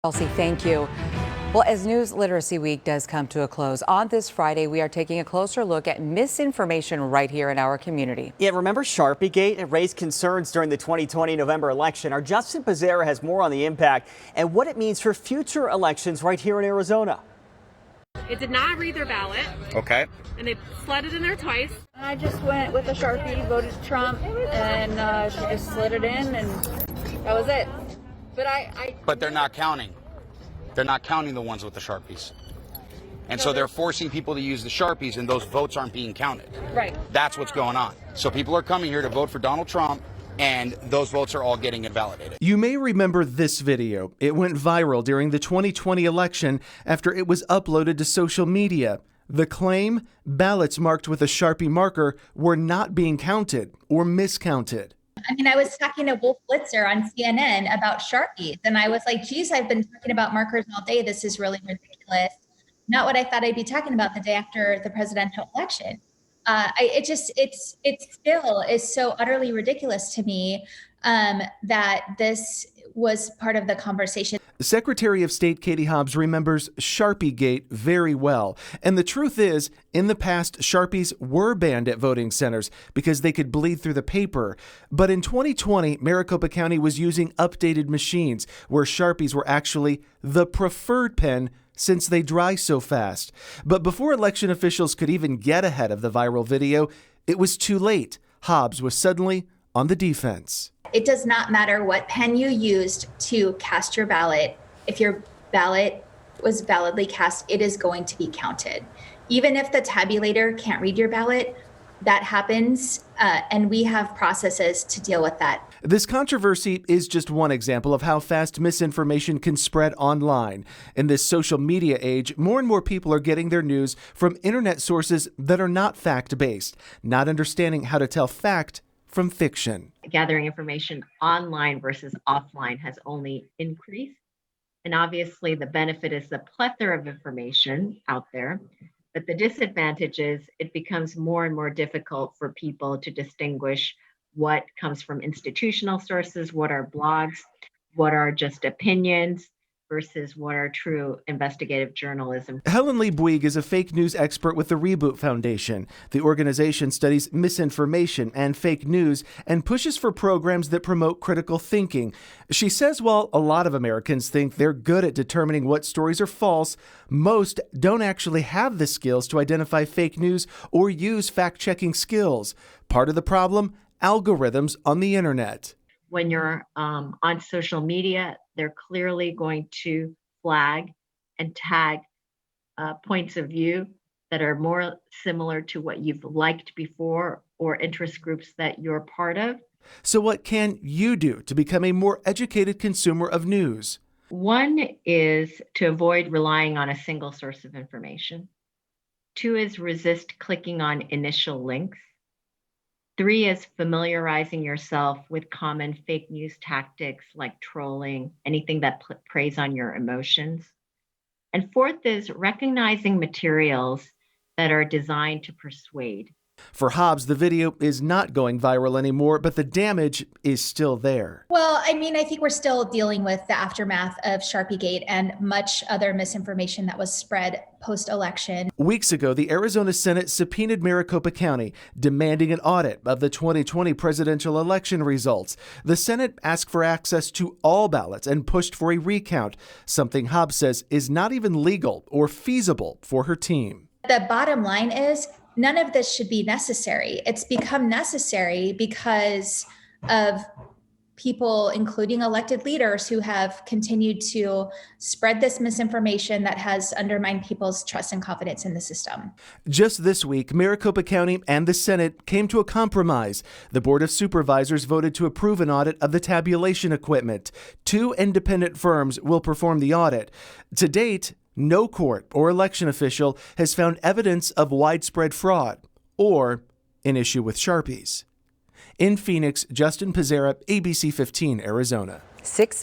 Chelsea, thank you. Well, as News Literacy Week does come to a close, on this Friday, we are taking a closer look at misinformation right here in our community. Yeah, remember Sharpiegate? It raised concerns during the 2020 November election. Our Justin Pizzera has more on the impact and what it means for future elections right here in Arizona. It did not read their ballot. Okay. And they slid it in there twice. I just went with a Sharpie, voted Trump, and she just slid it in, and that was it. But they're not counting. They're not counting the ones with the Sharpies. And so they're forcing people to use the Sharpies, and those votes aren't being counted. Right. That's what's going on. So people are coming here to vote for Donald Trump, and those votes are all getting invalidated. You may remember this video. It went viral during the 2020 election after it was uploaded to social media. The claim, ballots marked with a Sharpie marker were not being counted or miscounted. I mean, I was talking to Wolf Blitzer on CNN about Sharpies, and I was like, geez, I've been talking about markers all day. This is really ridiculous. Not what I thought I'd be talking about the day after the presidential election. It still is so utterly ridiculous to me that this was part of the conversation. Secretary of State Katie Hobbs remembers Sharpiegate very well. And the truth is, in the past, Sharpies were banned at voting centers because they could bleed through the paper. But in 2020, Maricopa County was using updated machines where Sharpies were actually the preferred pen since they dry so fast. But before election officials could even get ahead of the viral video, it was too late. Hobbs was suddenly on the defense. It does not matter what pen you used to cast your ballot. If your ballot was validly cast, it is going to be counted. Even if the tabulator can't read your ballot, that happens, and we have processes to deal with that. This controversy is just one example of how fast misinformation can spread online. In this social media age, more and more people are getting their news from internet sources that are not fact-based, not understanding how to tell fact from fiction. Gathering information online versus offline has only increased. And obviously the benefit is the plethora of information out there, but the disadvantage is it becomes more and more difficult for people to distinguish what comes from institutional sources, what are blogs, what are just opinions, versus what are true investigative journalism. Helen Lee Bouygues is a fake news expert with the Reboot Foundation. The organization studies misinformation and fake news and pushes for programs that promote critical thinking. She says while a lot of Americans think they're good at determining what stories are false, most don't actually have the skills to identify fake news or use fact-checking skills. Part of the problem? Algorithms on the internet. When you're on social media, they're clearly going to flag and tag points of view that are more similar to what you've liked before or interest groups that you're part of. So what can you do to become a more educated consumer of news? One is to avoid relying on a single source of information. 2 is resist clicking on initial links. 3 is familiarizing yourself with common fake news tactics like trolling, anything that preys on your emotions. And 4th is recognizing materials that are designed to persuade. For Hobbs, the video is not going viral anymore, but the damage is still there. Well, I mean, I think we're still dealing with the aftermath of Sharpiegate and much other misinformation that was spread post-election. Weeks ago, the Arizona Senate subpoenaed Maricopa County, demanding an audit of the 2020 presidential election results. The Senate asked for access to all ballots and pushed for a recount, something Hobbs says is not even legal or feasible for her team. The bottom line is none of this should be necessary. It's become necessary because of people, including elected leaders, who have continued to spread this misinformation that has undermined people's trust and confidence in the system. Just this week, Maricopa County and the Senate came to a compromise. The Board of Supervisors voted to approve an audit of the tabulation equipment. 2 independent firms will perform the audit. To date, no court or election official has found evidence of widespread fraud or an issue with Sharpies. In Phoenix, Justin Pizzera, ABC 15, Arizona. 6